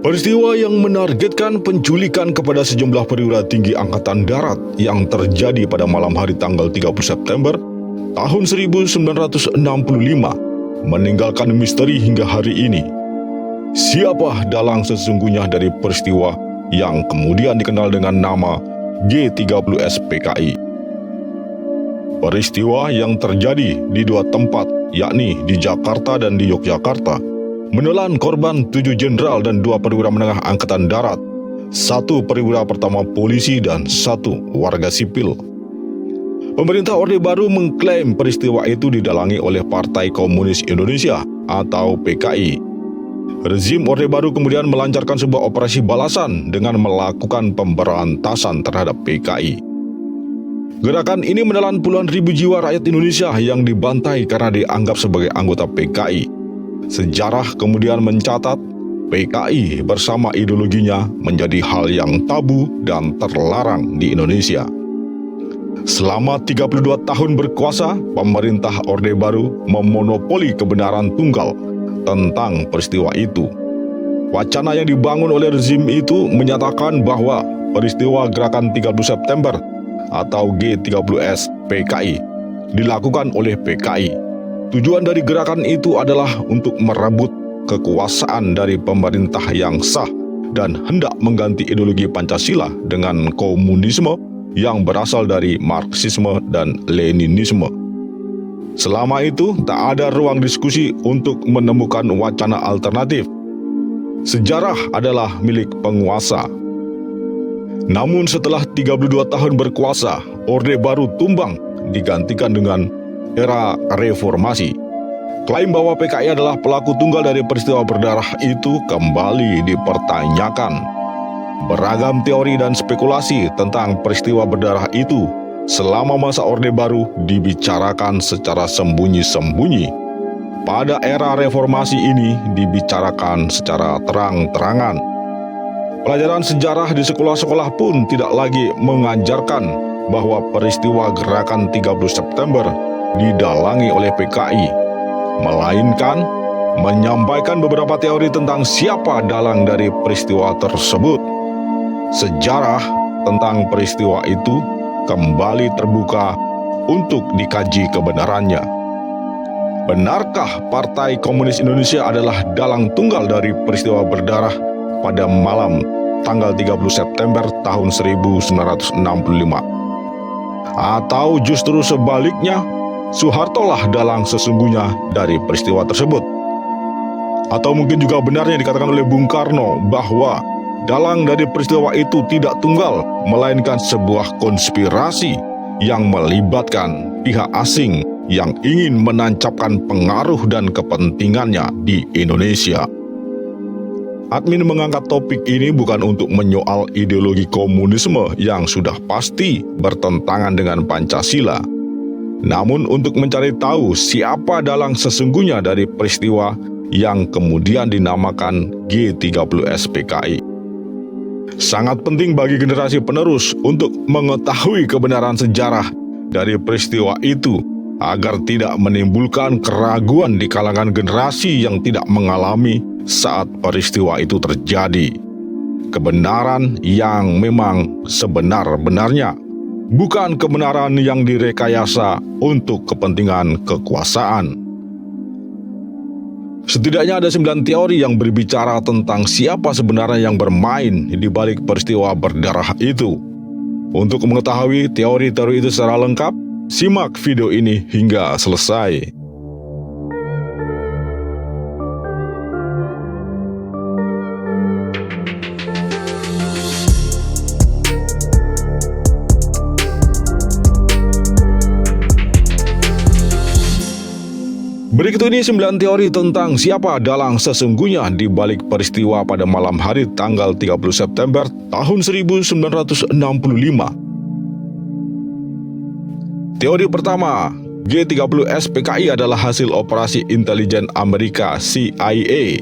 Peristiwa yang menargetkan penculikan kepada sejumlah perwira tinggi Angkatan Darat yang terjadi pada malam hari tanggal 30 September tahun 1965 meninggalkan misteri hingga hari ini. Siapa dalang sesungguhnya dari peristiwa yang kemudian dikenal dengan nama G30S PKI? Peristiwa yang terjadi di dua tempat, yakni di Jakarta dan di Yogyakarta, menelan korban 7 jenderal dan 2 perwira menengah Angkatan Darat, 1 perwira pertama polisi dan 1 warga sipil. Pemerintah Orde Baru mengklaim peristiwa itu didalangi oleh Partai Komunis Indonesia atau PKI. Rezim Orde Baru kemudian melancarkan sebuah operasi balasan dengan melakukan pemberantasan terhadap PKI. Gerakan ini menelan puluhan ribu jiwa rakyat Indonesia yang dibantai karena dianggap sebagai anggota PKI. Sejarah kemudian mencatat PKI bersama ideologinya menjadi hal yang tabu dan terlarang di Indonesia. Selama 32 tahun berkuasa, pemerintah Orde Baru memonopoli kebenaran tunggal tentang peristiwa itu. Wacana yang dibangun oleh rezim itu menyatakan bahwa peristiwa gerakan 30 September atau G30S PKI dilakukan oleh PKI. Tujuan dari gerakan itu adalah untuk merebut kekuasaan dari pemerintah yang sah dan hendak mengganti ideologi Pancasila dengan komunisme yang berasal dari Marxisme dan Leninisme. Selama itu, tak ada ruang diskusi untuk menemukan wacana alternatif. Sejarah adalah milik penguasa. Namun setelah 32 tahun berkuasa, Orde Baru tumbang digantikan dengan era reformasi. Klaim bahwa PKI adalah pelaku tunggal dari peristiwa berdarah itu kembali dipertanyakan. Beragam teori dan spekulasi tentang peristiwa berdarah itu selama masa Orde Baru dibicarakan secara sembunyi-sembunyi. Pada era reformasi ini dibicarakan secara terang-terangan. Pelajaran sejarah di sekolah-sekolah pun tidak lagi mengajarkan bahwa peristiwa gerakan 30 September didalangi oleh PKI, melainkan menyampaikan beberapa teori tentang siapa dalang dari peristiwa tersebut. Sejarah tentang peristiwa itu kembali terbuka untuk dikaji kebenarannya. Benarkah Partai Komunis Indonesia adalah dalang tunggal dari peristiwa berdarah pada malam tanggal 30 September tahun 1965? Atau justru sebaliknya, Soehartolah dalang sesungguhnya dari peristiwa tersebut? Atau mungkin juga benarnya dikatakan oleh Bung Karno bahwa dalang dari peristiwa itu tidak tunggal, melainkan sebuah konspirasi yang melibatkan pihak asing yang ingin menancapkan pengaruh dan kepentingannya di Indonesia. Admin mengangkat topik ini bukan untuk menyoal ideologi komunisme yang sudah pasti bertentangan dengan Pancasila, namun untuk mencari tahu siapa dalang sesungguhnya dari peristiwa yang kemudian dinamakan G30S PKI. Sangat penting bagi generasi penerus untuk mengetahui kebenaran sejarah dari peristiwa itu agar tidak menimbulkan keraguan di kalangan generasi yang tidak mengalami saat peristiwa itu terjadi. Kebenaran yang memang sebenar-benarnya, bukan kebenaran yang direkayasa untuk kepentingan kekuasaan. Setidaknya ada 9 teori yang berbicara tentang siapa sebenarnya yang bermain di balik peristiwa berdarah itu. Untuk mengetahui teori-teori itu secara lengkap, simak video ini hingga selesai. Berikut ini 9 teori tentang siapa dalang sesungguhnya di balik peristiwa pada malam hari tanggal 30 September tahun 1965. Teori pertama, G30S PKI adalah hasil operasi intelijen Amerika CIA.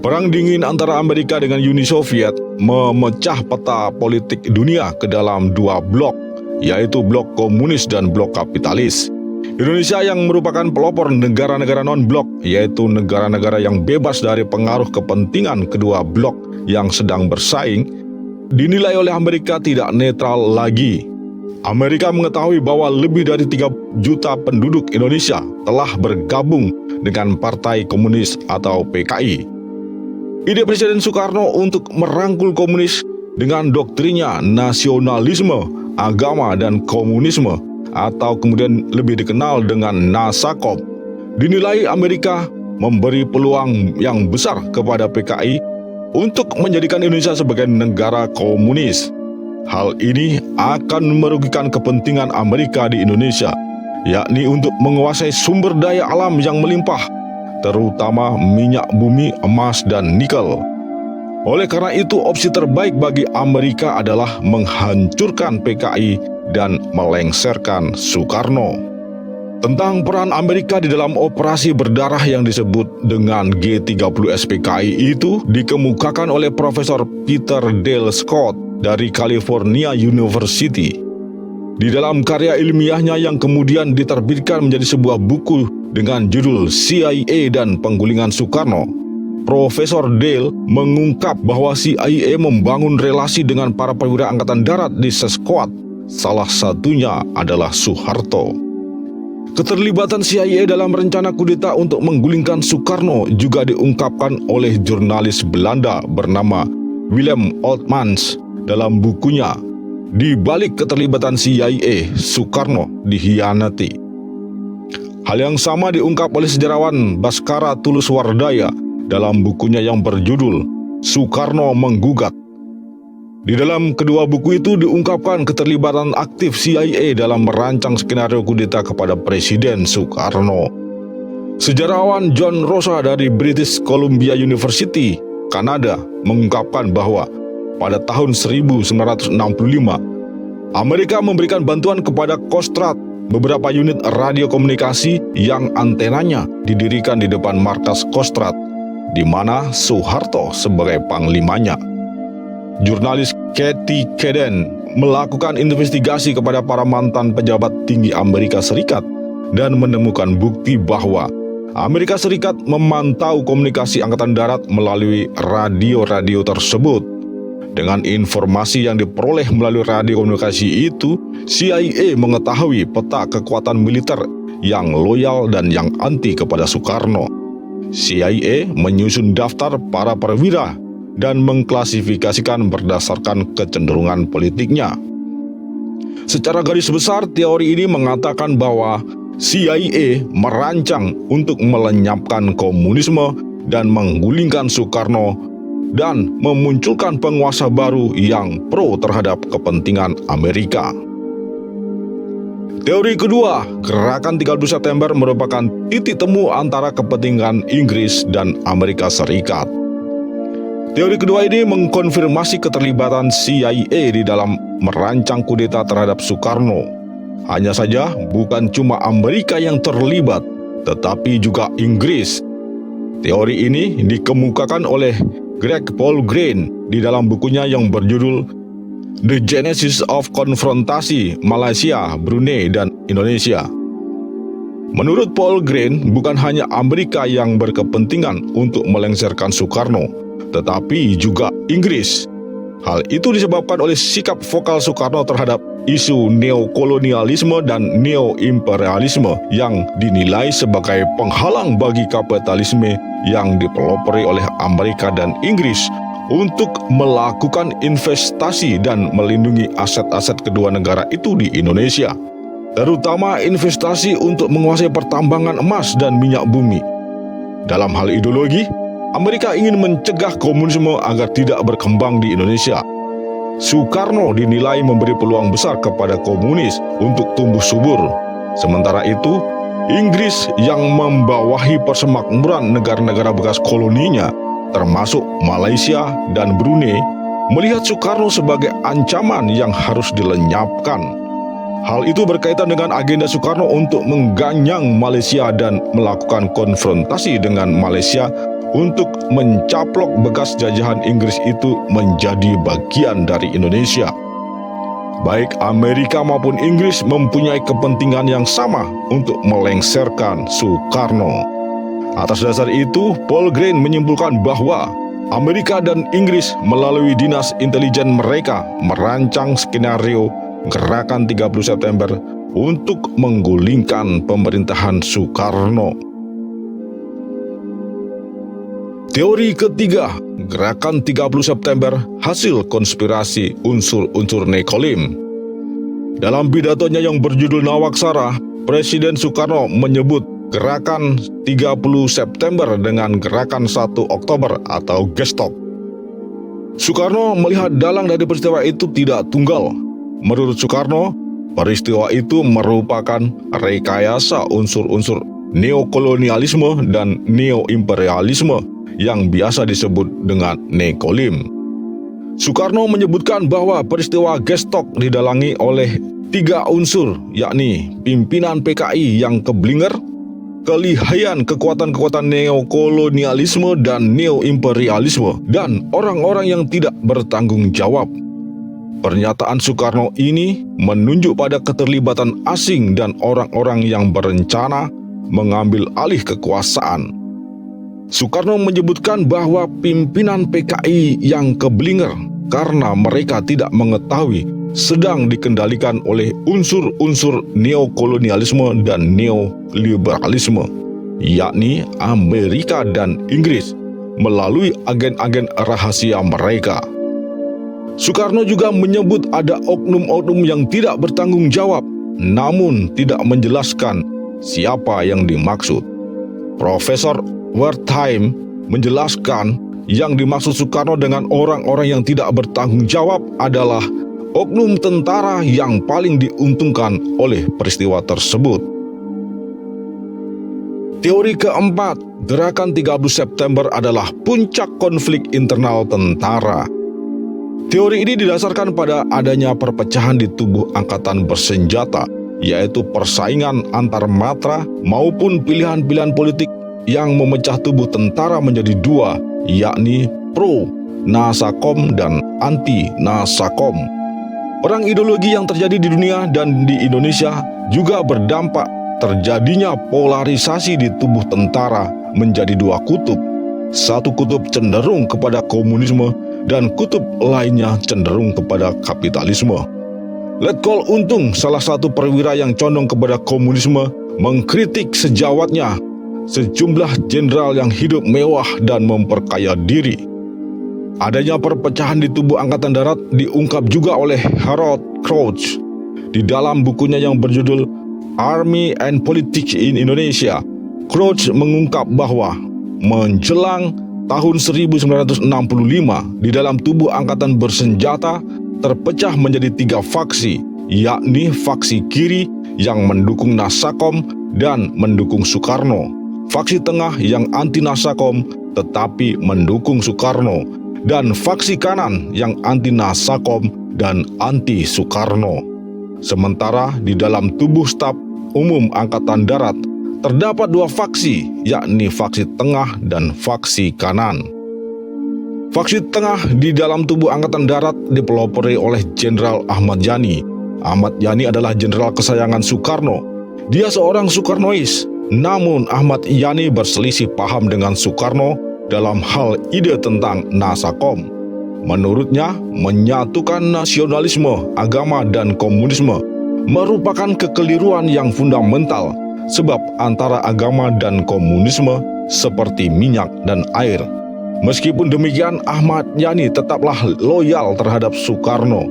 Perang dingin antara Amerika dengan Uni Soviet memecah peta politik dunia ke dalam 2 blok, yaitu blok komunis dan blok kapitalis. Indonesia yang merupakan pelopor negara-negara non-blok, yaitu negara-negara yang bebas dari pengaruh kepentingan kedua blok yang sedang bersaing, dinilai oleh Amerika tidak netral lagi. Amerika mengetahui bahwa lebih dari 3 juta penduduk Indonesia telah bergabung dengan Partai Komunis atau PKI. Ide Presiden Soekarno untuk merangkul komunis dengan doktrinnya nasionalisme, agama, dan komunisme, atau kemudian lebih dikenal dengan Nasakop, dinilai Amerika memberi peluang yang besar kepada PKI untuk menjadikan Indonesia sebagai negara komunis. Hal ini akan merugikan kepentingan Amerika di Indonesia, yakni untuk menguasai sumber daya alam yang melimpah, terutama minyak bumi, emas, dan nikel. Oleh karena itu, opsi terbaik bagi Amerika adalah menghancurkan PKI dan melengsarkan Soekarno. Tentang peran Amerika di dalam operasi berdarah yang disebut dengan G30 SPKI itu dikemukakan oleh Profesor Peter Dale Scott dari California University. Di dalam karya ilmiahnya yang kemudian diterbitkan menjadi sebuah buku dengan judul CIA dan Penggulingan Soekarno, Profesor Dale mengungkap bahwa CIA membangun relasi dengan para perwira Angkatan Darat di Sesquat. Salah satunya adalah Soeharto. Keterlibatan CIA dalam rencana kudeta untuk menggulingkan Soekarno juga diungkapkan oleh jurnalis Belanda bernama Willem Oltmans dalam bukunya Di Balik Keterlibatan CIA, Soekarno Dikhianati. Hal yang sama diungkap oleh sejarawan Baskara Tulus Wardaya dalam bukunya yang berjudul Soekarno Menggugat. Di dalam kedua buku itu diungkapkan keterlibatan aktif CIA dalam merancang skenario kudeta kepada Presiden Soekarno. Sejarawan John Rosa dari British Columbia University, Kanada, mengungkapkan bahwa pada tahun 1965, Amerika memberikan bantuan kepada Kostrad, beberapa unit radio komunikasi yang antenanya didirikan di depan markas Kostrad, di mana Soeharto sebagai panglimanya. Jurnalis Kathy Kaden melakukan investigasi kepada para mantan pejabat tinggi Amerika Serikat dan menemukan bukti bahwa Amerika Serikat memantau komunikasi Angkatan Darat melalui radio-radio tersebut. Dengan informasi yang diperoleh melalui radio komunikasi itu, CIA mengetahui peta kekuatan militer yang loyal dan yang anti kepada Soekarno. CIA menyusun daftar para perwira dan mengklasifikasikan berdasarkan kecenderungan politiknya. Secara garis besar, teori ini mengatakan bahwa CIA merancang untuk melenyapkan komunisme dan menggulingkan Soekarno dan memunculkan penguasa baru yang pro terhadap kepentingan Amerika. Teori kedua, Gerakan 30 September merupakan titik temu antara kepentingan Inggris dan Amerika Serikat. Teori kedua ini mengkonfirmasi keterlibatan CIA di dalam merancang kudeta terhadap Soekarno. Hanya saja bukan cuma Amerika yang terlibat, tetapi juga Inggris. Teori ini dikemukakan oleh Greg Paul Green di dalam bukunya yang berjudul The Genesis of Konfrontasi Malaysia, Brunei, dan Indonesia. Menurut Paul Green, bukan hanya Amerika yang berkepentingan untuk melengsarkan Soekarno, tetapi juga Inggris. Hal itu disebabkan oleh sikap vokal Soekarno terhadap isu neokolonialisme dan neoimperialisme yang dinilai sebagai penghalang bagi kapitalisme yang dipelopori oleh Amerika dan Inggris untuk melakukan investasi dan melindungi aset-aset kedua negara itu di Indonesia, terutama investasi untuk menguasai pertambangan emas dan minyak bumi. Dalam hal ideologi, Amerika ingin mencegah komunisme agar tidak berkembang di Indonesia. Soekarno dinilai memberi peluang besar kepada komunis untuk tumbuh subur. Sementara itu, Inggris yang membawahi persemakmuran negara-negara bekas koloninya, termasuk Malaysia dan Brunei, melihat Soekarno sebagai ancaman yang harus dilenyapkan. Hal itu berkaitan dengan agenda Soekarno untuk mengganyang Malaysia dan melakukan konfrontasi dengan Malaysia untuk mencaplok bekas jajahan Inggris itu menjadi bagian dari Indonesia. Baik Amerika maupun Inggris mempunyai kepentingan yang sama untuk melengsarkan Soekarno. Atas dasar itu, Paul Green menyimpulkan bahwa Amerika dan Inggris melalui dinas intelijen mereka merancang skenario Gerakan 30 September untuk menggulingkan pemerintahan Soekarno. Teori ketiga, Gerakan 30 September hasil konspirasi unsur-unsur Nekolim. Dalam pidatonya yang berjudul Nawaksara, Presiden Soekarno menyebut Gerakan 30 September dengan Gerakan 1 Oktober atau Gestok. Soekarno melihat dalang dari peristiwa itu tidak tunggal. Menurut Soekarno, peristiwa itu merupakan rekayasa unsur-unsur neokolonialisme dan neoimperialisme yang biasa disebut dengan Nekolim. Soekarno menyebutkan bahwa peristiwa Gestok didalangi oleh 3 unsur, yakni pimpinan PKI yang keblinger, kelihayan kekuatan-kekuatan neokolonialisme dan neoimperialisme, dan orang-orang yang tidak bertanggung jawab. Pernyataan Soekarno ini menunjuk pada keterlibatan asing dan orang-orang yang berencana mengambil alih kekuasaan. Soekarno menyebutkan bahwa pimpinan PKI yang keblinger karena mereka tidak mengetahui sedang dikendalikan oleh unsur-unsur neokolonialisme dan neoliberalisme, yakni Amerika dan Inggris, melalui agen-agen rahasia mereka. Soekarno juga menyebut ada oknum-oknum yang tidak bertanggung jawab, namun tidak menjelaskan siapa yang dimaksud. Profesor Wertheim menjelaskan yang dimaksud Soekarno dengan orang-orang yang tidak bertanggung jawab adalah oknum tentara yang paling diuntungkan oleh peristiwa tersebut. Teori keempat, Gerakan 30 September adalah puncak konflik internal tentara. Teori ini didasarkan pada adanya perpecahan di tubuh angkatan bersenjata, yaitu persaingan antar matra maupun pilihan-pilihan politik yang memecah tubuh tentara menjadi 2, yakni pro-Nasakom dan anti-Nasakom. Perang ideologi yang terjadi di dunia dan di Indonesia juga berdampak terjadinya polarisasi di tubuh tentara menjadi 2 kutub. Satu kutub cenderung kepada komunisme dan kutub lainnya cenderung kepada kapitalisme. Letkol Untung, salah satu perwira yang condong kepada komunisme, mengkritik sejawatnya sejumlah jenderal yang hidup mewah dan memperkaya diri. Adanya perpecahan di tubuh Angkatan Darat diungkap juga oleh Harold Crouch di dalam bukunya yang berjudul Army and Politics in Indonesia. Crouch mengungkap bahwa menjelang tahun 1965 di dalam tubuh angkatan bersenjata terpecah menjadi 3 faksi, yakni faksi kiri yang mendukung Nasakom dan mendukung Soekarno, faksi tengah yang anti Nasakom tetapi mendukung Soekarno, dan faksi kanan yang anti Nasakom dan anti Soekarno. Sementara di dalam tubuh staf umum Angkatan Darat terdapat 2 faksi, yakni faksi tengah dan faksi kanan. Faksi tengah di dalam tubuh Angkatan Darat dipelopori oleh Jenderal Ahmad Yani. Ahmad Yani adalah jenderal kesayangan Soekarno. Dia seorang Soekarnois, namun Ahmad Yani berselisih paham dengan Soekarno dalam hal ide tentang Nasakom. Menurutnya, menyatukan nasionalisme, agama, dan komunisme merupakan kekeliruan yang fundamental, sebab antara agama dan komunisme seperti minyak dan air. Meskipun demikian, Ahmad Yani tetaplah loyal terhadap Soekarno.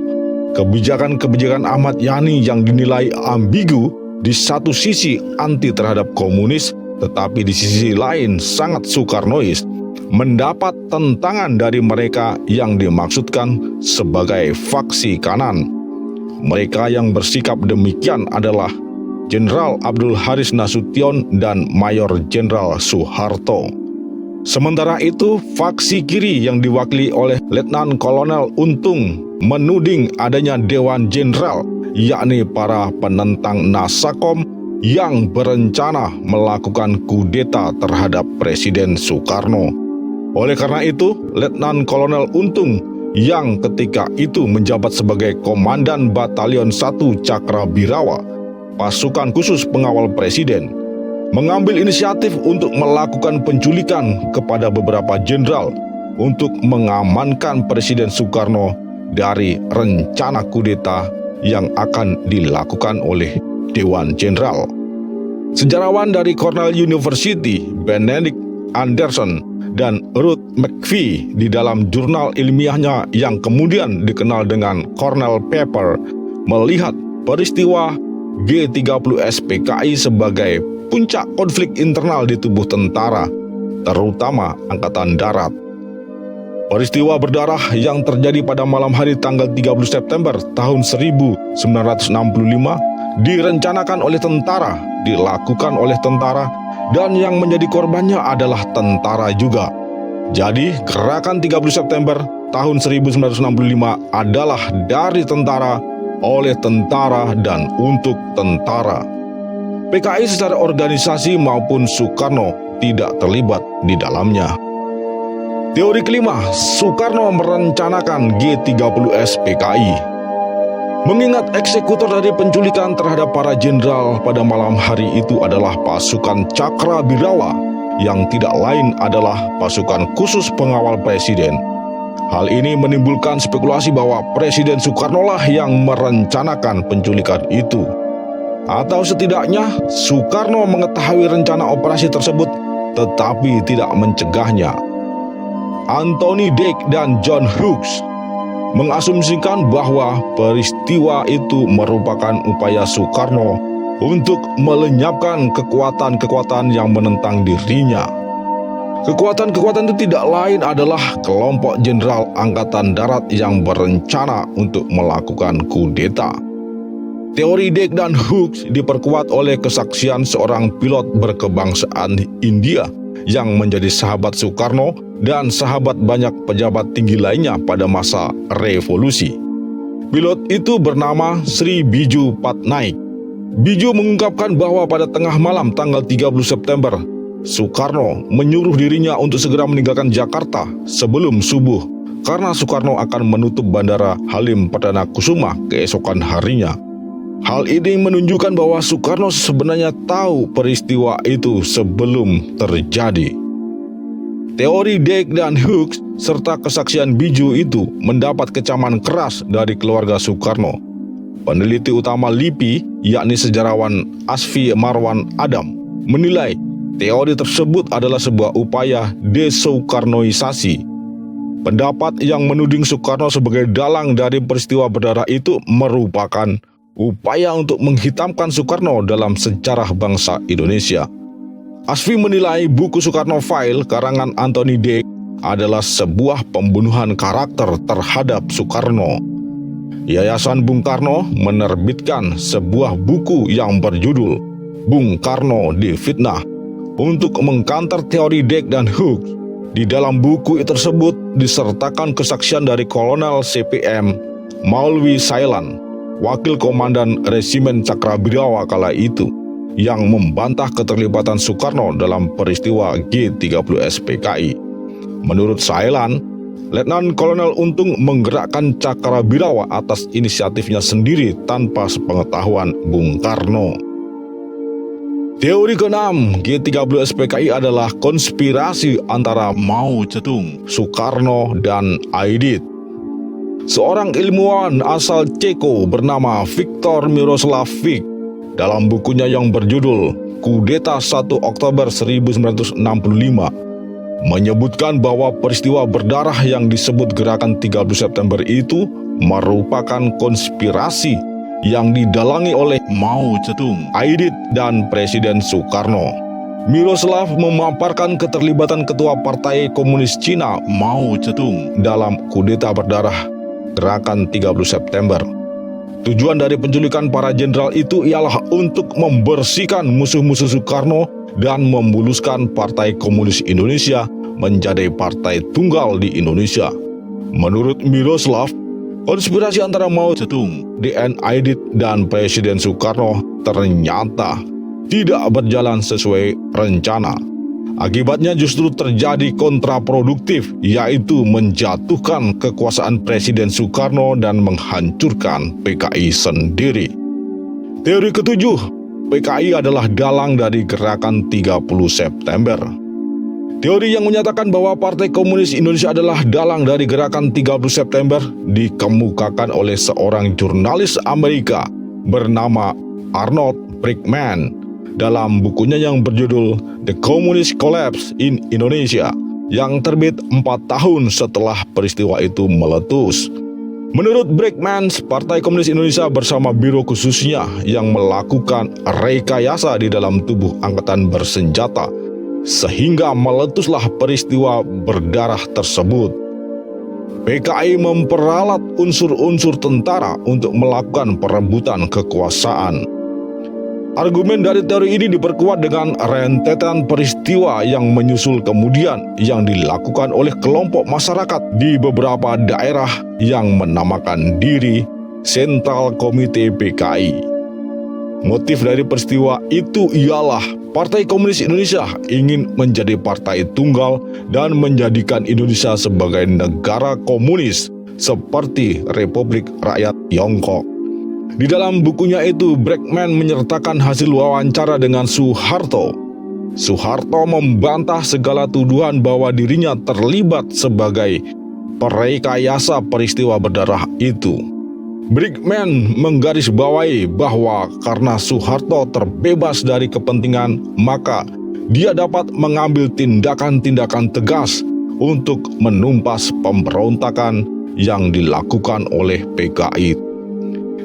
Kebijakan-kebijakan Ahmad Yani yang dinilai ambigu, di satu sisi anti terhadap komunis, tetapi di sisi lain sangat Soekarnois, mendapat tentangan dari mereka yang dimaksudkan sebagai faksi kanan. Mereka yang bersikap demikian adalah Jenderal Abdul Haris Nasution dan Mayor Jenderal Soeharto. Sementara itu, faksi kiri yang diwakili oleh Letnan Kolonel Untung menuding adanya Dewan Jenderal, yakni para penentang Nasakom yang berencana melakukan kudeta terhadap Presiden Soekarno. Oleh karena itu, Letnan Kolonel Untung yang ketika itu menjabat sebagai Komandan Batalion 1 Cakrabirawa, pasukan khusus pengawal presiden, mengambil inisiatif untuk melakukan penculikan kepada beberapa jenderal untuk mengamankan Presiden Soekarno dari rencana kudeta yang akan dilakukan oleh Dewan Jenderal. Sejarawan dari Cornell University, Benedict Anderson dan Ruth McPhee di dalam jurnal ilmiahnya yang kemudian dikenal dengan Cornell Paper melihat peristiwa G30S PKI sebagai puncak konflik internal di tubuh tentara, terutama Angkatan Darat. Peristiwa berdarah yang terjadi pada malam hari tanggal 30 September tahun 1965 direncanakan oleh tentara, dilakukan oleh tentara, dan yang menjadi korbannya adalah tentara juga. Jadi, gerakan 30 September tahun 1965 adalah dari tentara, oleh tentara, dan untuk tentara. PKI secara organisasi maupun Soekarno tidak terlibat di dalamnya. Teori kelima, Soekarno merencanakan G30S PKI. Mengingat eksekutor dari penculikan terhadap para jenderal pada malam hari itu adalah pasukan Cakrabirawa yang tidak lain adalah pasukan khusus pengawal presiden. Hal ini menimbulkan spekulasi bahwa Presiden Soekarno lah yang merencanakan penculikan itu. Atau setidaknya Soekarno mengetahui rencana operasi tersebut tetapi tidak mencegahnya. Anthony Dake dan John Hughes mengasumsikan bahwa peristiwa itu merupakan upaya Soekarno untuk melenyapkan kekuatan-kekuatan yang menentang dirinya. Kekuatan-kekuatan itu tidak lain adalah kelompok jenderal Angkatan Darat yang berencana untuk melakukan kudeta. Teori Dake dan Hughes diperkuat oleh kesaksian seorang pilot berkebangsaan India yang menjadi sahabat Soekarno dan sahabat banyak pejabat tinggi lainnya pada masa revolusi. Pilot itu bernama Sri Biju Patnaik. Biju mengungkapkan bahwa pada tengah malam tanggal 30 September, Soekarno menyuruh dirinya untuk segera meninggalkan Jakarta sebelum subuh karena Soekarno akan menutup Bandara Halim Perdana Kusuma keesokan harinya. Hal ini menunjukkan bahwa Soekarno sebenarnya tahu peristiwa itu sebelum terjadi. Teori Dake dan Hughes serta kesaksian Biju itu mendapat kecaman keras dari keluarga Soekarno. Peneliti utama LIPI, yakni sejarawan Asfi Marwan Adam, menilai teori tersebut adalah sebuah upaya desoekarnoisasi. Pendapat yang menuding Soekarno sebagai dalang dari peristiwa berdarah itu merupakan upaya untuk menghitamkan Soekarno dalam sejarah bangsa Indonesia. Asfi menilai buku Soekarno File karangan Anthony Dake adalah sebuah pembunuhan karakter terhadap Soekarno. Yayasan Bung Karno menerbitkan sebuah buku yang berjudul Bung Karno Difitnah untuk mengkanter teori Dake dan Hughes. Di dalam buku tersebut disertakan kesaksian dari Kolonel CPM Maulwi Sailan, wakil komandan Resimen Cakrabirawa kala itu, yang membantah keterlibatan Soekarno dalam peristiwa G30S PKI. Menurut Sailan, Letnan Kolonel Untung menggerakkan Cakrabirawa atas inisiatifnya sendiri tanpa sepengetahuan Bung Karno. Teori ke-6, G30S PKI adalah konspirasi antara Mao Zedong, Soekarno, dan Aidit. Seorang ilmuwan asal Ceko bernama Viktor Miroslavik dalam bukunya yang berjudul Kudeta 1 Oktober 1965 menyebutkan bahwa peristiwa berdarah yang disebut gerakan 30 September itu merupakan konspirasi yang didalangi oleh Mao Zedong, Aidit, dan Presiden Soekarno. Miroslav memaparkan keterlibatan Ketua Partai Komunis Cina Mao Zedong dalam kudeta berdarah gerakan 30 September. Tujuan dari penculikan para jenderal itu ialah untuk membersihkan musuh-musuh Soekarno dan memuluskan Partai Komunis Indonesia menjadi partai tunggal di Indonesia. Menurut Miroslav, konspirasi antara Mao Zedong, DN Aidit, dan Presiden Soekarno ternyata tidak berjalan sesuai rencana. Akibatnya justru terjadi kontraproduktif, yaitu menjatuhkan kekuasaan Presiden Soekarno dan menghancurkan PKI sendiri. Teori ketujuh, PKI adalah dalang dari gerakan 30 September. Teori yang menyatakan bahwa Partai Komunis Indonesia adalah dalang dari gerakan 30 September dikemukakan oleh seorang jurnalis Amerika bernama Arnold Brinkman dalam bukunya yang berjudul The Communist Collapse in Indonesia yang terbit 4 tahun setelah peristiwa itu meletus. Menurut Brinkman, Partai Komunis Indonesia bersama biro khususnya yang melakukan rekayasa di dalam tubuh angkatan bersenjata sehingga meletuslah peristiwa berdarah tersebut. PKI memperalat unsur-unsur tentara untuk melakukan perebutan kekuasaan. Argumen dari teori ini diperkuat dengan rentetan peristiwa yang menyusul kemudian yang dilakukan oleh kelompok masyarakat di beberapa daerah yang menamakan diri Sentral Komite PKI. Motif dari peristiwa itu ialah Partai Komunis Indonesia ingin menjadi partai tunggal dan menjadikan Indonesia sebagai negara komunis seperti Republik Rakyat Tiongkok. Di dalam bukunya itu, Brinkman menyertakan hasil wawancara dengan Soeharto. Soeharto membantah segala tuduhan bahwa dirinya terlibat sebagai perekayasa peristiwa berdarah itu. Brinkman menggarisbawahi bahwa karena Soeharto terbebas dari kepentingan, maka dia dapat mengambil tindakan-tindakan tegas untuk menumpas pemberontakan yang dilakukan oleh PKI.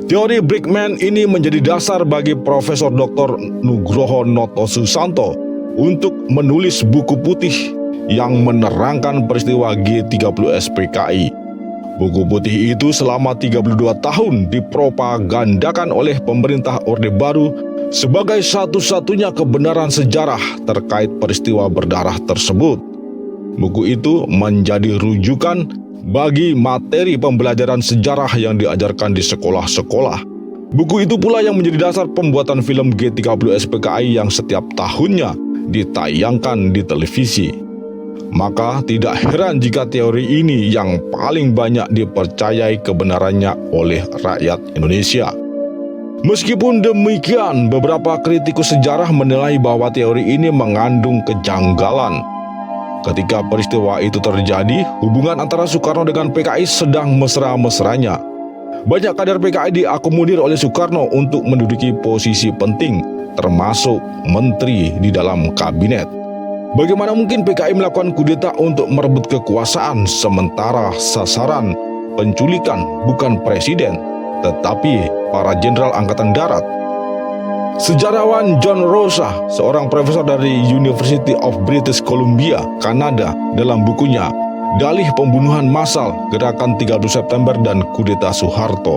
Teori Brinkman ini menjadi dasar bagi Profesor Dr. Nugroho Noto Susanto untuk menulis buku putih yang menerangkan peristiwa G30S PKI. Buku putih itu selama 32 tahun dipropagandakan oleh pemerintah Orde Baru sebagai satu-satunya kebenaran sejarah terkait peristiwa berdarah tersebut. Buku itu menjadi rujukan bagi materi pembelajaran sejarah yang diajarkan di sekolah-sekolah. Buku itu pula yang menjadi dasar pembuatan film G30S PKI yang setiap tahunnya ditayangkan di televisi. Maka tidak heran jika teori ini yang paling banyak dipercayai kebenarannya oleh rakyat Indonesia. Meskipun demikian, beberapa kritikus sejarah menilai bahwa teori ini mengandung kejanggalan. Ketika peristiwa itu terjadi, hubungan antara Soekarno dengan PKI sedang mesra-mesranya. Banyak kader PKI diakomodir oleh Soekarno untuk menduduki posisi penting, termasuk menteri di dalam kabinet. Bagaimana mungkin PKI melakukan kudeta untuk merebut kekuasaan sementara sasaran penculikan bukan presiden, tetapi para jenderal angkatan darat? Sejarawan John Rosa, seorang profesor dari University of British Columbia, Kanada, dalam bukunya Dalih Pembunuhan Massal, Gerakan 30 September dan Kudeta Soeharto,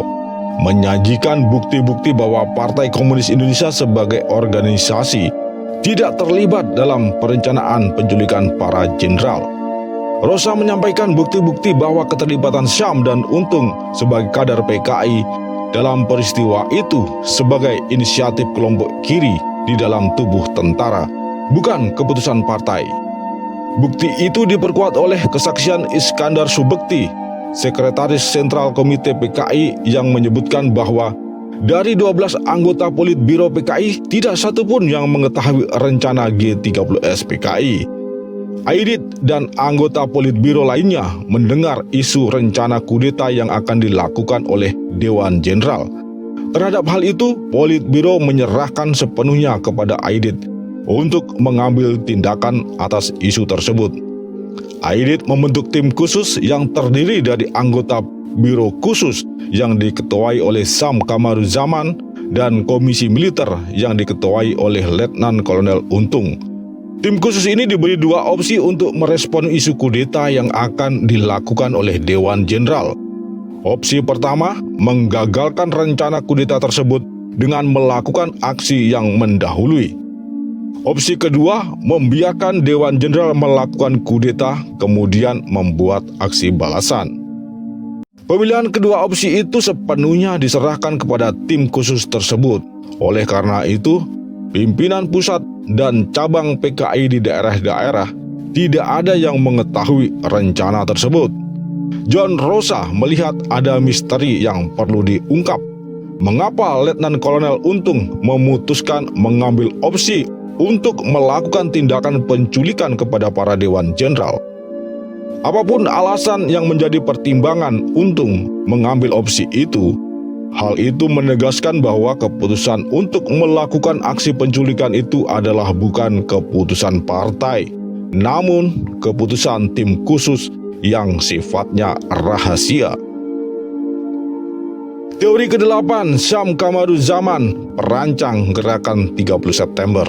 menyajikan bukti-bukti bahwa Partai Komunis Indonesia sebagai organisasi tidak terlibat dalam perencanaan penculikan para jenderal. Rosa menyampaikan bukti-bukti bahwa keterlibatan Syam dan Untung sebagai kader PKI dalam peristiwa itu sebagai inisiatif kelompok kiri di dalam tubuh tentara, bukan keputusan partai. Bukti itu diperkuat oleh kesaksian Iskandar Subekti, Sekretaris Sentral Komite PKI, yang menyebutkan bahwa dari 12 anggota Politbiro PKI, tidak satupun yang mengetahui rencana G30S PKI. Aidit dan anggota Politbiro lainnya mendengar isu rencana kudeta yang akan dilakukan oleh Dewan Jenderal. Terhadap hal itu, Politbiro menyerahkan sepenuhnya kepada Aidit untuk mengambil tindakan atas isu tersebut. Aidit membentuk tim khusus yang terdiri dari anggota Biro Khusus yang diketuai oleh Sam Kamaruzaman dan Komisi Militer yang diketuai oleh Letnan Kolonel Untung. Tim khusus ini diberi 2 opsi untuk merespon isu kudeta yang akan dilakukan oleh Dewan Jenderal. Opsi pertama, menggagalkan rencana kudeta tersebut dengan melakukan aksi yang mendahului. Opsi kedua, membiarkan Dewan Jenderal melakukan kudeta kemudian membuat aksi balasan. Pemilihan kedua opsi itu sepenuhnya diserahkan kepada tim khusus tersebut. Oleh karena itu, pimpinan pusat dan cabang PKI di daerah-daerah tidak ada yang mengetahui rencana tersebut. John Rosa melihat ada misteri yang perlu diungkap. Mengapa Letnan Kolonel Untung memutuskan mengambil opsi untuk melakukan tindakan penculikan kepada para Dewan Jenderal? Apapun alasan yang menjadi pertimbangan Untung mengambil opsi itu, hal itu menegaskan bahwa keputusan untuk melakukan aksi penculikan itu adalah bukan keputusan partai, namun keputusan tim khusus yang sifatnya rahasia. Teori ke-8, Syam Kamaruzaman, perancang gerakan 30 September.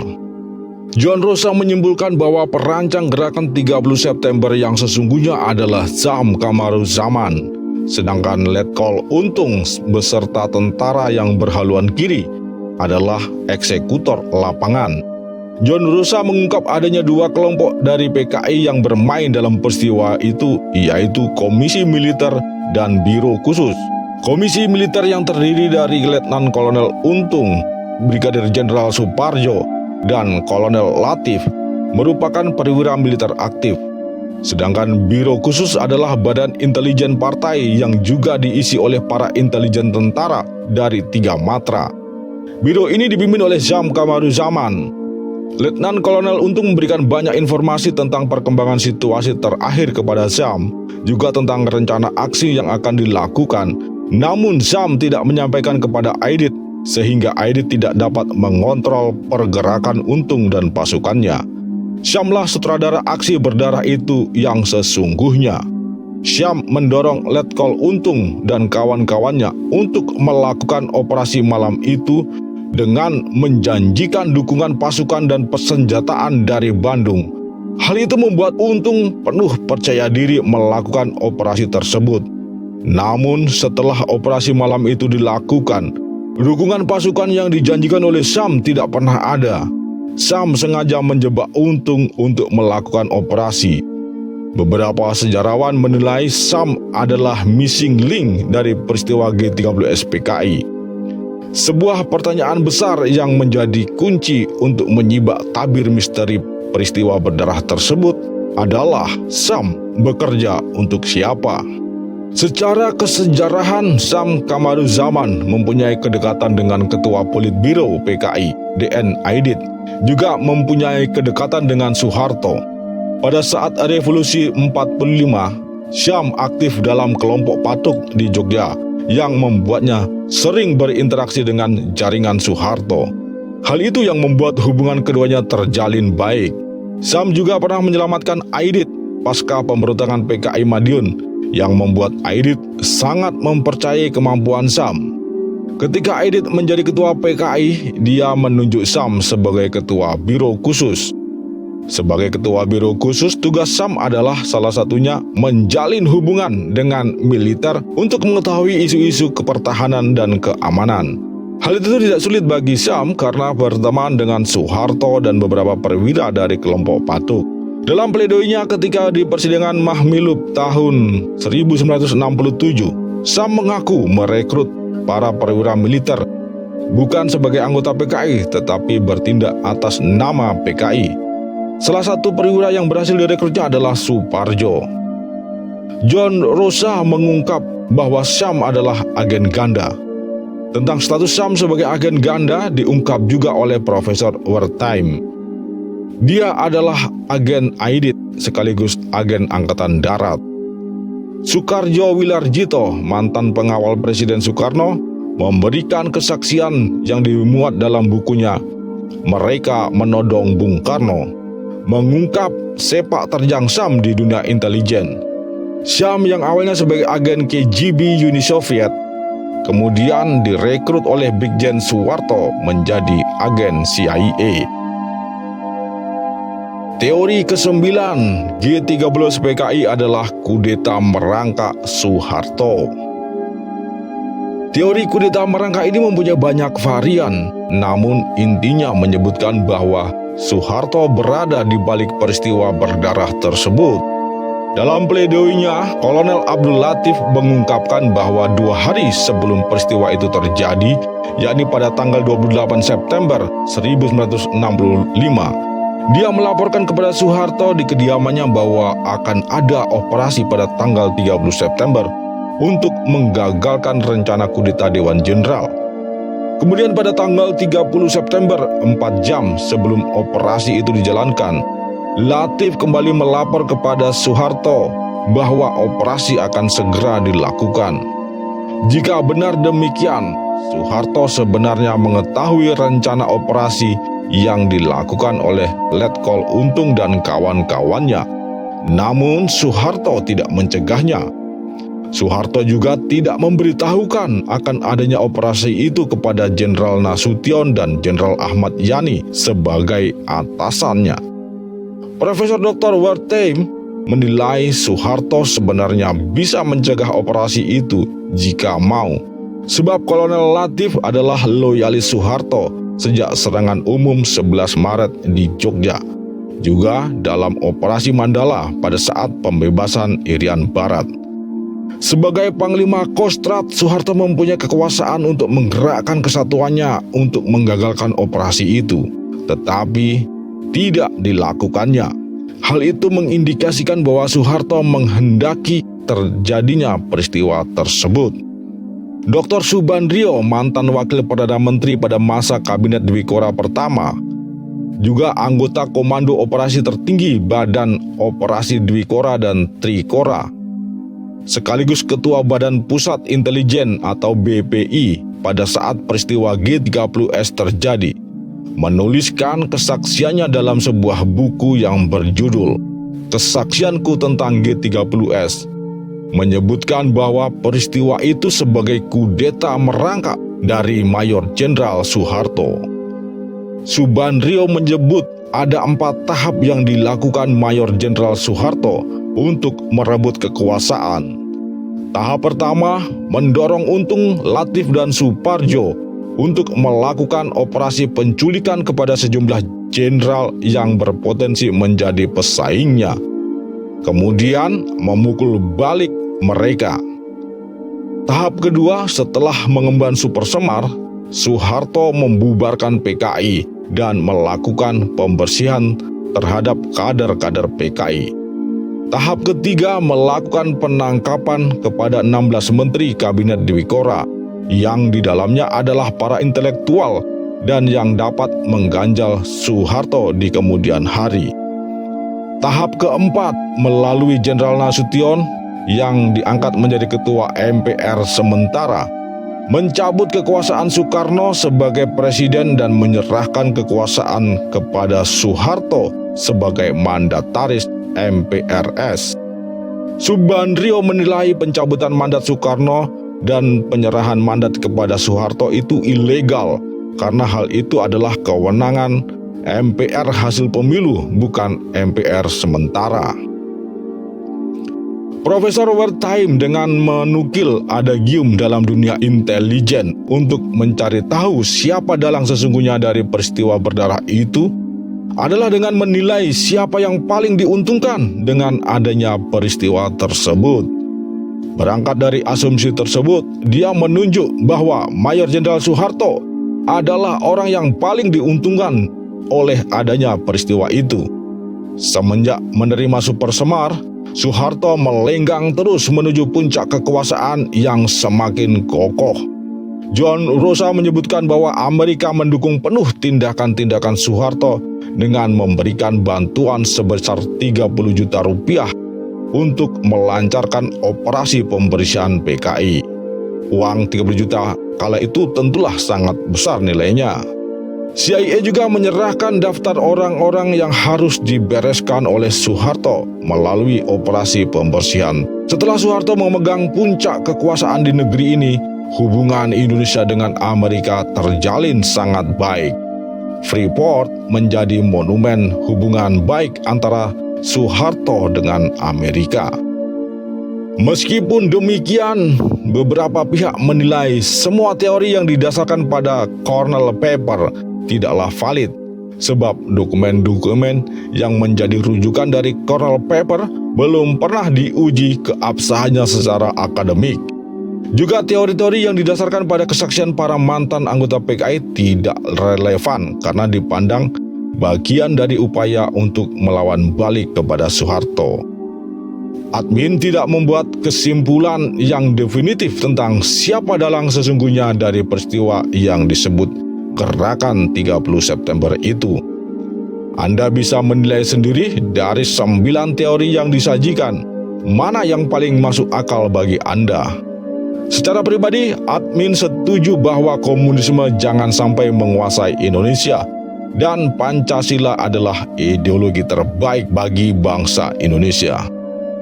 John Rosa menyimpulkan bahwa perancang gerakan 30 September yang sesungguhnya adalah Syam Kamaruzaman, sedangkan Letkol Untung beserta tentara yang berhaluan kiri adalah eksekutor lapangan. John Rosa mengungkap adanya dua kelompok dari PKI yang bermain dalam peristiwa itu, yaitu Komisi Militer dan Biro Khusus. Komisi Militer yang terdiri dari Letnan Kolonel Untung, Brigadir Jenderal Suparjo, dan Kolonel Latif merupakan perwira militer aktif. Sedangkan Biro Khusus adalah badan intelijen partai yang juga diisi oleh para intelijen tentara dari 3 matra. Biro ini dipimpin oleh Syam Kamaruzaman. Letnan Kolonel Untung memberikan banyak informasi tentang perkembangan situasi terakhir kepada Syam, juga tentang rencana aksi yang akan dilakukan. Namun Syam tidak menyampaikan kepada Aidit, sehingga Aidit tidak dapat mengontrol pergerakan Untung dan pasukannya. Syamlah sutradara aksi berdarah itu yang sesungguhnya. Syam mendorong Letkol Untung dan kawan-kawannya untuk melakukan operasi malam itu dengan menjanjikan dukungan pasukan dan persenjataan dari Bandung. Hal itu membuat Untung penuh percaya diri melakukan operasi tersebut. Namun setelah operasi malam itu dilakukan, dukungan pasukan yang dijanjikan oleh Syam tidak pernah ada. Syam sengaja menjebak Untung untuk melakukan operasi. Beberapa sejarawan menilai Syam adalah missing link dari peristiwa G30 SPKI. Sebuah pertanyaan besar yang menjadi kunci untuk menyibak tabir misteri peristiwa berdarah tersebut adalah Syam bekerja untuk siapa? Secara kesejarahan, Syam Kamaruzaman mempunyai kedekatan dengan Ketua Politbiro PKI, DN Aidit, juga mempunyai kedekatan dengan Soeharto. Pada saat revolusi 45, Syam aktif dalam kelompok Patuk di Jogja yang membuatnya sering berinteraksi dengan jaringan Soeharto. Hal itu yang membuat hubungan keduanya terjalin baik. Syam juga pernah menyelamatkan Aidit pasca pemberontakan PKI Madiun, yang membuat Aidit sangat mempercayai kemampuan Syam. Ketika Aidit menjadi ketua PKI, dia menunjuk Syam sebagai ketua Biro Khusus. Sebagai ketua Biro Khusus, tugas Syam adalah salah satunya menjalin hubungan dengan militer untuk mengetahui isu-isu kepertahanan dan keamanan. Hal itu tidak sulit bagi Syam karena berteman dengan Soeharto dan beberapa perwira dari kelompok Patuk. Dalam pledoinya ketika di persidangan Mahmilub tahun 1967, Syam mengaku merekrut para perwira militer bukan sebagai anggota PKI tetapi bertindak atas nama PKI. Salah satu perwira yang berhasil direkrutnya adalah Suparjo. John Rosa mengungkap bahwa Syam adalah agen ganda. Tentang status Syam sebagai agen ganda diungkap juga oleh Profesor Wertheim. Dia adalah agen Aidit sekaligus agen Angkatan Darat. Soekarjo Wilarjito, mantan pengawal Presiden Soekarno, memberikan kesaksian yang dimuat dalam bukunya Mereka Menodong Bung Karno, mengungkap sepak terjang Syam di dunia intelijen. Syam yang awalnya sebagai agen KGB Uni Soviet, kemudian direkrut oleh Brigjen Soeharto menjadi agen CIA. Teori ke-9, G30 SPKI adalah kudeta merangkak Soeharto. Teori kudeta merangkak ini mempunyai banyak varian, namun intinya menyebutkan bahwa Soeharto berada di balik peristiwa berdarah tersebut. Dalam pledoinya, Kolonel Abdul Latif mengungkapkan bahwa 2 hari sebelum peristiwa itu terjadi, yakni pada tanggal 28 September 1965, dia melaporkan kepada Soeharto di kediamannya bahwa akan ada operasi pada tanggal 30 September untuk menggagalkan rencana kudeta Dewan Jenderal. Kemudian pada tanggal 30 September, 4 jam sebelum operasi itu dijalankan, Latif kembali melapor kepada Soeharto bahwa operasi akan segera dilakukan. Jika benar demikian, Soeharto sebenarnya mengetahui rencana operasi yang dilakukan oleh Letkol Untung dan kawan-kawannya. Namun Soeharto tidak mencegahnya. Soeharto juga tidak memberitahukan akan adanya operasi itu kepada Jenderal Nasution dan Jenderal Ahmad Yani sebagai atasannya. Profesor Dr. Wertheim menilai Soeharto sebenarnya bisa mencegah operasi itu jika mau, sebab Kolonel Latif adalah loyalis Soeharto sejak serangan umum 11 Maret di Jogja, juga dalam operasi Mandala pada saat pembebasan Irian Barat. Sebagai Panglima Kostrad, Soeharto mempunyai kekuasaan untuk menggerakkan kesatuannya untuk menggagalkan operasi itu, tetapi tidak dilakukannya. Hal itu mengindikasikan bahwa Soeharto menghendaki terjadinya peristiwa tersebut. Dr. Subandrio, mantan Wakil Perdana Menteri pada masa Kabinet Dwi Kora pertama, juga anggota Komando Operasi Tertinggi Badan Operasi Dwi Kora dan Trikora, sekaligus Ketua Badan Pusat Intelijen atau BPI pada saat peristiwa G30S terjadi, menuliskan kesaksiannya dalam sebuah buku yang berjudul Kesaksianku tentang G30S, menyebutkan bahwa peristiwa itu sebagai kudeta merangkap dari Mayor Jenderal Soeharto. Subandrio menyebut ada 4 tahap yang dilakukan Mayor Jenderal Soeharto untuk merebut kekuasaan. Tahap pertama, mendorong Untung, Latif, dan Suparjo untuk melakukan operasi penculikan kepada sejumlah jenderal yang berpotensi menjadi pesaingnya, kemudian memukul balik mereka. Tahap kedua, setelah mengemban Super Semar, Soeharto membubarkan PKI dan melakukan pembersihan terhadap kader-kader PKI. Tahap ketiga, melakukan penangkapan kepada 16 menteri Kabinet Dwi Kora, yang di dalamnya adalah para intelektual dan yang dapat mengganjal Soeharto di kemudian hari. Tahap keempat, melalui Jenderal Nasution yang diangkat menjadi Ketua MPR sementara, mencabut kekuasaan Soekarno sebagai presiden dan menyerahkan kekuasaan kepada Soeharto sebagai mandataris MPRS. Subandrio menilai pencabutan mandat Soekarno dan penyerahan mandat kepada Soeharto itu ilegal karena hal itu adalah kewenangan MPR hasil pemilu, bukan MPR sementara. Profesor Wertheim dengan menukil adagium dalam dunia intelijen untuk mencari tahu siapa dalang sesungguhnya dari peristiwa berdarah itu adalah dengan menilai siapa yang paling diuntungkan dengan adanya peristiwa tersebut. Berangkat dari asumsi tersebut, dia menunjuk bahwa Mayor Jenderal Soeharto adalah orang yang paling diuntungkan oleh adanya peristiwa itu. Semenjak menerima Super Semar, Soeharto melenggang terus menuju puncak kekuasaan yang semakin kokoh. John Rosa menyebutkan bahwa Amerika mendukung penuh tindakan-tindakan Soeharto dengan memberikan bantuan sebesar 30 juta rupiah untuk melancarkan operasi pembersihan PKI. Uang 30 juta kala itu tentulah sangat besar nilainya. CIA juga menyerahkan daftar orang-orang yang harus dibereskan oleh Soeharto melalui operasi pembersihan. Setelah Soeharto memegang puncak kekuasaan di negeri ini, hubungan Indonesia dengan Amerika terjalin sangat baik. Freeport menjadi monumen hubungan baik antara Soeharto dengan Amerika. Meskipun demikian, beberapa pihak menilai semua teori yang didasarkan pada Cornell Paper tidaklah valid, sebab dokumen-dokumen yang menjadi rujukan dari Coral Paper belum pernah diuji keabsahannya secara akademik. Juga teori-teori yang didasarkan pada kesaksian para mantan anggota PKI tidak relevan karena dipandang bagian dari upaya untuk melawan balik kepada Soeharto. Admin tidak membuat kesimpulan yang definitif tentang siapa dalang sesungguhnya dari peristiwa yang disebut Gerakan 30 September itu. Anda bisa menilai sendiri dari 9 teori yang disajikan, mana yang paling masuk akal bagi Anda. Secara pribadi, admin setuju bahwa komunisme jangan sampai menguasai Indonesia dan Pancasila adalah ideologi terbaik bagi bangsa Indonesia.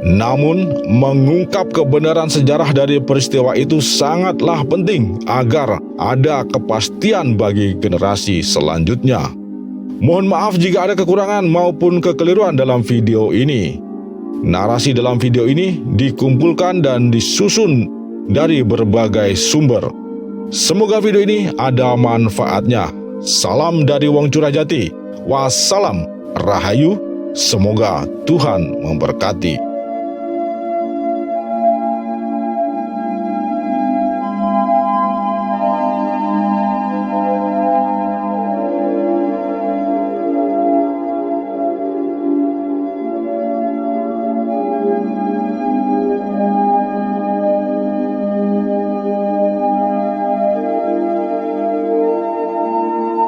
Namun, mengungkap kebenaran sejarah dari peristiwa itu sangatlah penting agar ada kepastian bagi generasi selanjutnya. Mohon maaf jika ada kekurangan maupun kekeliruan dalam video ini. Narasi dalam video ini dikumpulkan dan disusun dari berbagai sumber. Semoga video ini ada manfaatnya. Salam dari Wong Curahjati. Wassalam, Rahayu, semoga Tuhan memberkati.